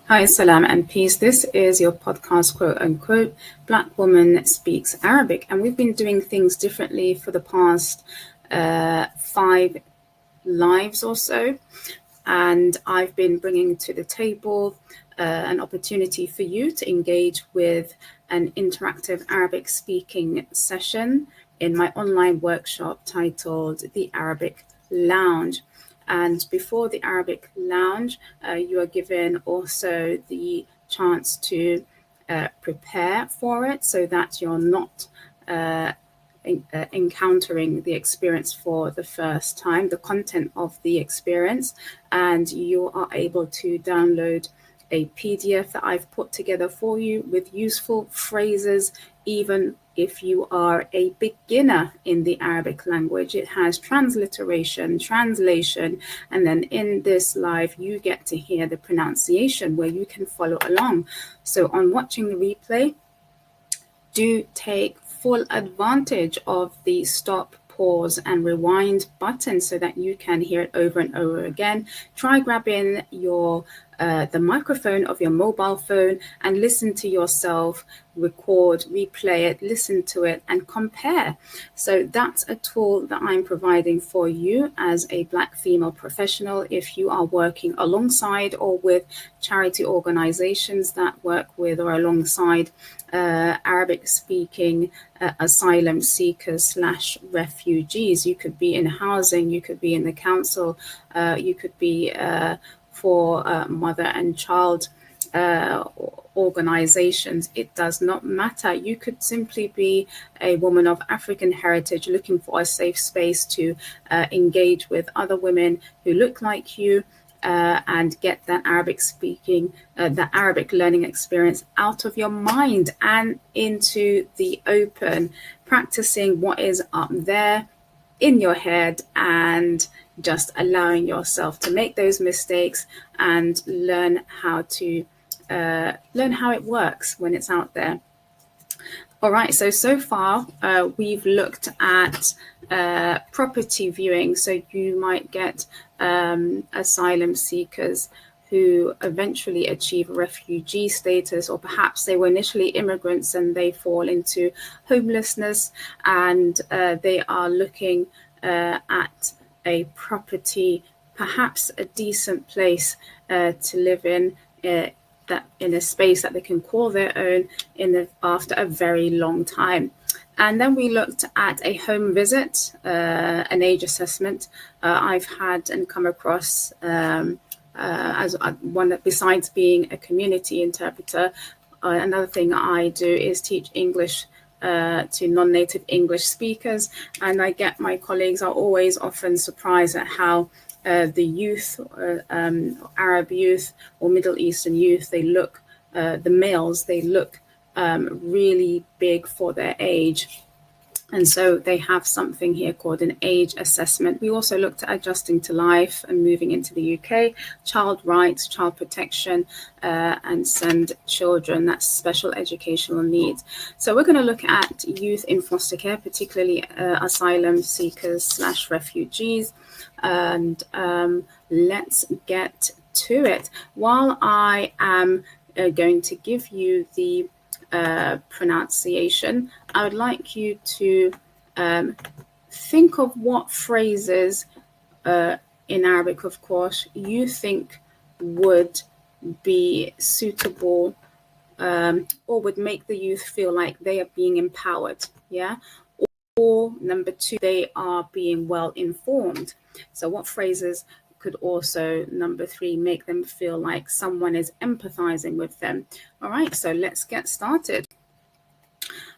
Hi, salam and peace. This is your podcast, quote unquote, Black Woman Speaks Arabic. And we've been doing things differently for the past 5 lives or so. And I've been bringing to the table an opportunity for you to engage with an interactive Arabic speaking session in my online workshop titled The Arabic Lounge. And before the Arabic Lounge, you are given also the chance to prepare for it so that you're not encountering the experience for the first time, the content of the experience, and you are able to download a PDF that I've put together for you with useful phrases, even if you are a beginner in the Arabic language. It has transliteration, translation, and then in this live, you get to hear the pronunciation where you can follow along. So on watching the replay, do take full advantage of the stop, pause, and rewind button so that you can hear it over and over again. Try grabbing your the microphone of your mobile phone and listen to yourself, record, replay it, listen to it, and compare. So that's a tool that I'm providing for you as a Black female professional if you are working alongside or with charity organizations that work with or alongside Arabic speaking asylum seekers / refugees. You could be in housing, you could be in the council, you could be for mother and child organizations. It does not matter. You could simply be a woman of African heritage looking for a safe space to engage with other women who look like you and get that Arabic speaking, that Arabic learning experience out of your mind and into the open, practicing what is up there in your head and just allowing yourself to make those mistakes and learn how it works when it's out there. All right, so far we've looked at property viewing. So you might get asylum seekers who eventually achieve refugee status, or perhaps they were initially immigrants and they fall into homelessness and they are looking at a property, perhaps a decent place to live in, that in a space that they can call their own after a very long time. And then we looked at a home visit, an age assessment. I've had and come across as one that, besides being a community interpreter, another thing I do is teach English to non-native English speakers, and I get my colleagues are always often surprised at how the youth, Arab youth or Middle Eastern youth, they look, the males, they look really big for their age. And so they have something here called an age assessment. We also looked at adjusting to life and moving into the UK, child rights, child protection, and send children, that's special educational needs. So we're going to look at youth in foster care, particularly asylum seekers / refugees. And let's get to it. While I am going to give you the pronunciation, I would like you to think of what phrases in Arabic, of course, you think would be suitable or would make the youth feel like they are being empowered, yeah? Or number 2, they are being well informed. So what phrases could also, number 3, make them feel like someone is empathizing with them? All right, so let's get started.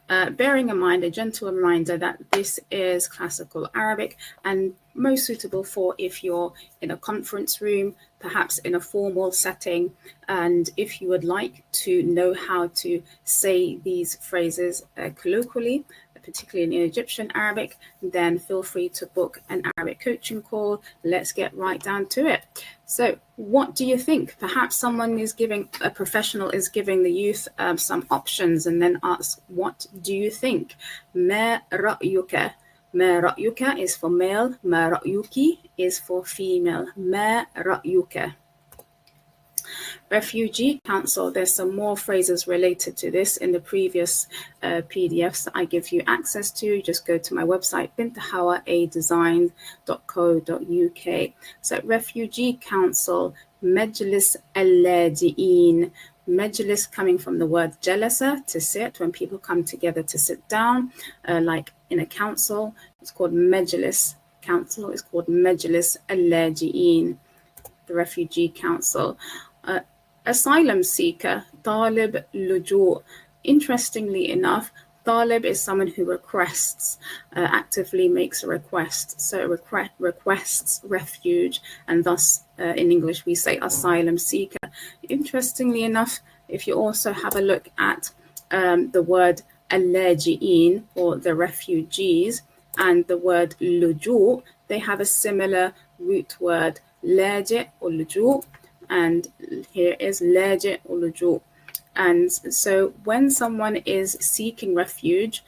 Bearing in mind, a gentle reminder that this is classical Arabic and most suitable for if you're in a conference room, perhaps in a formal setting. And if you would like to know how to say these phrases colloquially, particularly in Egyptian Arabic, then feel free to book an Arabic coaching call. Let's get right down to it. So what do you think? Perhaps a professional is giving the youth some options and then ask, what do you think? Ma ra'yuka? Ma ra'yuka is for male, ma ra'yuki is for female. Ma ra'yuka. Refugee Council, there's some more phrases related to this in the previous PDFs that I give you access to. Just go to my website, bintahawadesign.co.uk. So Refugee Council, Majlis al-Laji'in. Majlis coming from the word jalasa, to sit, when people come together to sit down, like in a council. It's called Majlis. Council is called Majlis al-Laji'in, the Refugee Council. Asylum seeker, Talib Luju. Interestingly enough, Talib is someone who requests, actively makes a request. So requests refuge, and thus in English we say asylum seeker. Interestingly enough, if you also have a look at the word al-Laji'in, or the refugees, and the word luju, they have a similar root word, laji or luju, and here is laji or luju. And so when someone is seeking refuge,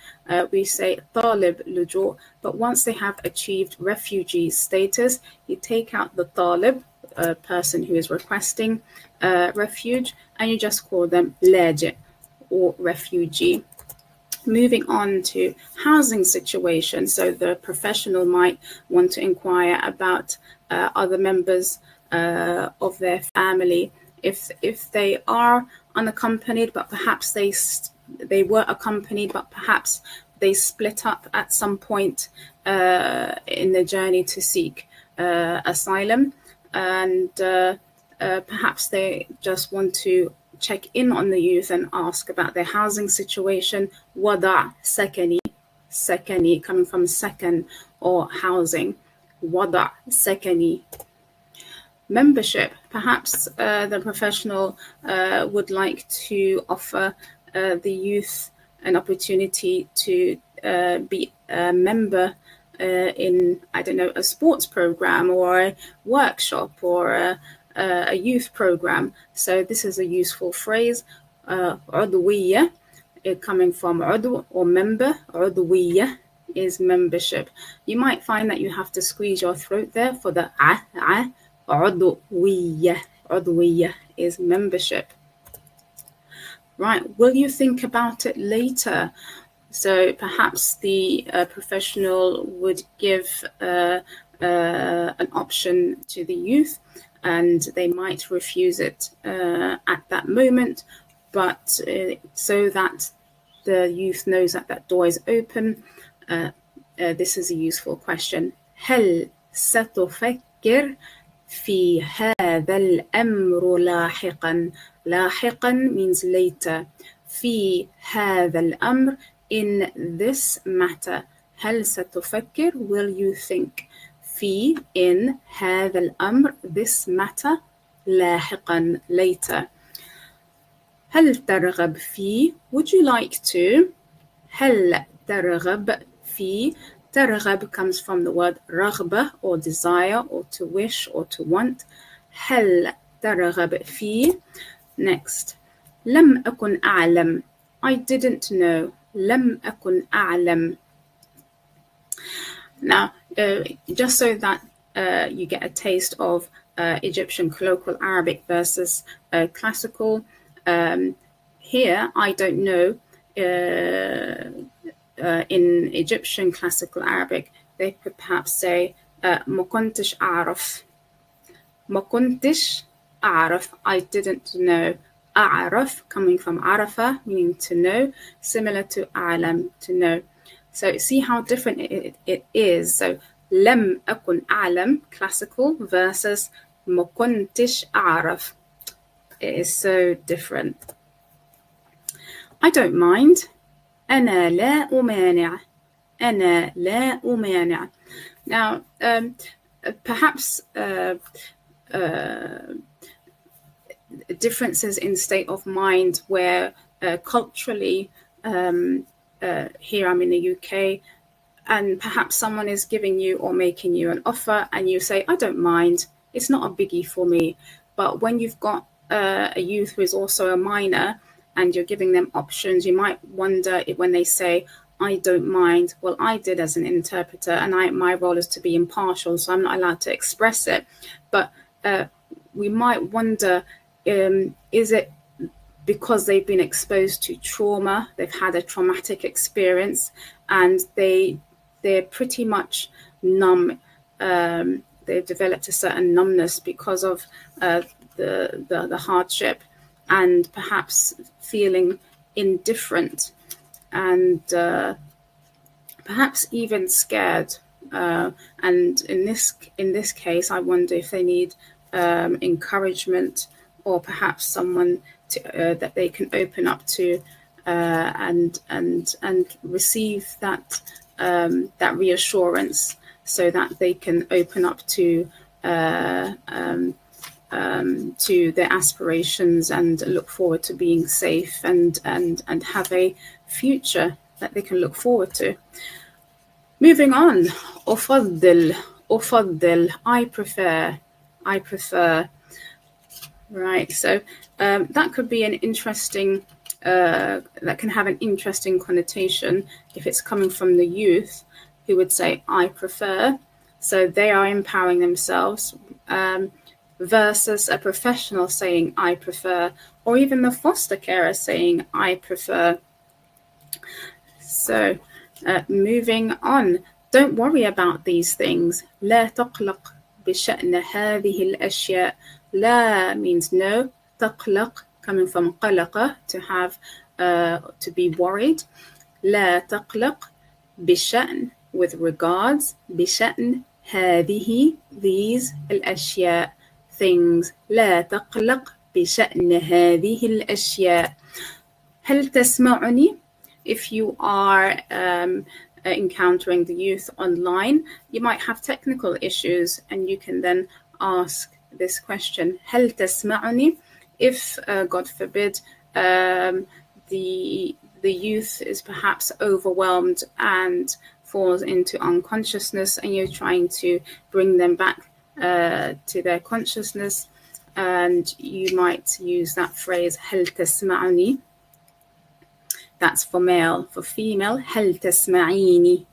we say talib luju, but once they have achieved refugee status, you take out the talib, a person who is requesting refuge, and you just call them laji or refugee. Moving on to housing situation. So the professional might want to inquire about other members of their family. If they are unaccompanied, but perhaps they were accompanied, but perhaps they split up at some point in the journey to seek asylum, and perhaps they just want to check in on the youth and ask about their housing situation. Wada sakani, sakani coming from second or housing. Wada sakani. Membership. Perhaps the professional would like to offer the youth an opportunity to be a member in, I don't know, a sports program or a workshop or a youth program. So this is a useful phrase, عضوية, coming from عضو or member. عضوية is membership. You might find that you have to squeeze your throat there for the a. عضوية. عضوية is membership. Right, will you think about it later? So perhaps the professional would give an option to the youth, and they might refuse it at that moment, but so that the youth knows that that door is open, this is a useful question. هل ستفكر في هذا الأمر لاحقا. لاحقا means later. في هذا الأمر, in this matter. هل ستفكر, will you think. في, in, هذا الأمر, this matter. لاحقا, later. هل ترغب في, would you like to. هل ترغب في. ترغب comes from the word رغبة, or desire, or to wish, or to want. هل ترغب في. Next. لم أكن أعلم, I didn't know. لم أكن أعلم. Now, just so that you get a taste of Egyptian colloquial Arabic versus classical, here I don't know. In Egyptian classical Arabic, they could perhaps say ما كنتش أعرف. ما كنتش أعرف, I didn't know. أعرف coming from عرفة, meaning to know, similar to أعلم, to know. So see how different it is. So لم أكن أعلم, classical, versus ما كنتش أعرف. It is so different. I don't mind. أنا لا أمانع. أنا لا أمانع. Now, perhaps differences in state of mind where culturally, here I'm in the UK, and perhaps someone is giving you or making you an offer and you say, I don't mind, it's not a biggie for me. But when you've got a youth who is also a minor and you're giving them options, you might wonder if when they say, I don't mind, well, I did as an interpreter, and my role is to be impartial, so I'm not allowed to express it. But we might wonder is it because they've been exposed to trauma, they've had a traumatic experience, and they're pretty much numb. They've developed a certain numbness because of the hardship, and perhaps feeling indifferent, and perhaps even scared. And in this case, I wonder if they need encouragement, or perhaps someone that they can open up to, and receive that reassurance, so that they can open up to their aspirations and look forward to being safe, and have a future that they can look forward to. Moving on, أفضل, I prefer. Right, so that could be an interesting, that can have an interesting connotation if it's coming from the youth, who would say, I prefer. So they are empowering themselves, versus a professional saying, I prefer, or even the foster carer saying, I prefer. So moving on, don't worry about these things. لا تقلق بشأن هذه الأشياء. لا means no. تقلق, coming from قلق, to have, to be worried. لا تقلق بشأن, with regards, بشأن هذه, these, الأشياء, things. لا تقلق بشأن هذه الأشياء. هل تسمعني? If you are encountering the youth online, you might have technical issues, and you can then ask this question, هل تسمعني? If, God forbid, the youth is perhaps overwhelmed and falls into unconsciousness, and you're trying to bring them back to their consciousness, and you might use that phrase, هل تسمعني? That's for male. For female, هل تسمعيني?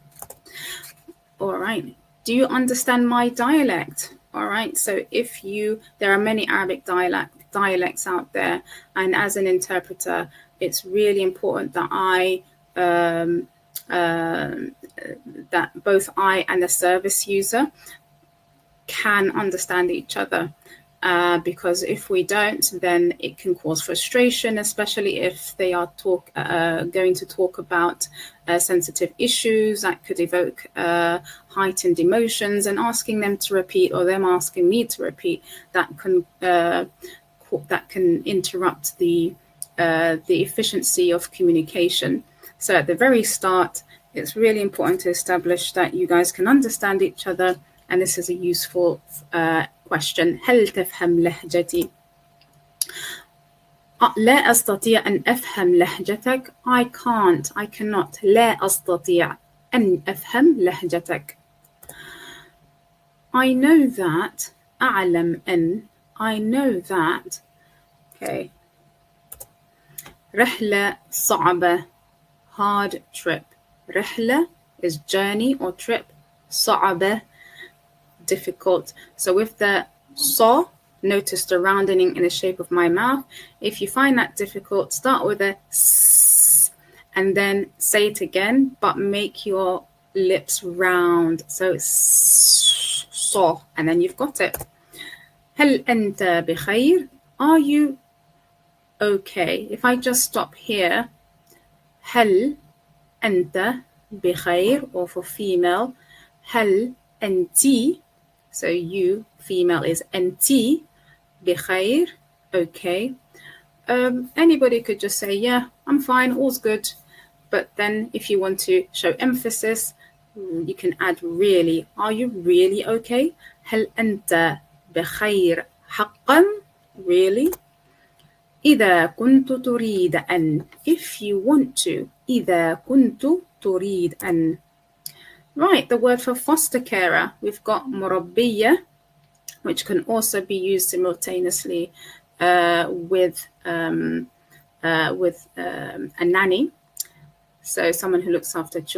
All right. Do you understand my dialect? All right. So there are many Arabic dialects out there, and as an interpreter, it's really important that that both I and the service user can understand each other. Because if we don't, then it can cause frustration, especially if they are going to talk about sensitive issues that could evoke heightened emotions, and asking them to repeat, or them asking me to repeat, that can interrupt the efficiency of communication. So at the very start, it's really important to establish that you guys can understand each other, and this is a useful question. هل تفهم لهجتي؟ لا أستطيع أن أفهم لهجتك. I cannot. لا أستطيع أن أفهم لهجتك. I know that. أعلم أن. I know that. Okay. رحلة صعبة. Hard trip. رحلة is journey or trip. صعبة, difficult. So with the so, notice the rounding in the shape of my mouth. If you find that difficult, start with a s, and then say it again, but make your lips round. So so, and then you've got it. هل أنت بخير? Are you okay? If I just stop here, هل أنت بخير, or for female, هل أنتِ, so you, female, is أنتِ بخير, okay. Anybody could just say, yeah, I'm fine, all's good. But then if you want to show emphasis, you can add really. Are you really okay? هل أنت بخير حقا? Really? إذا كنت تريد أن. If you want to. إذا كنت تريد أن. Right, the word for foster carer, we've got مربية, which can also be used simultaneously with a nanny. So someone who looks after children.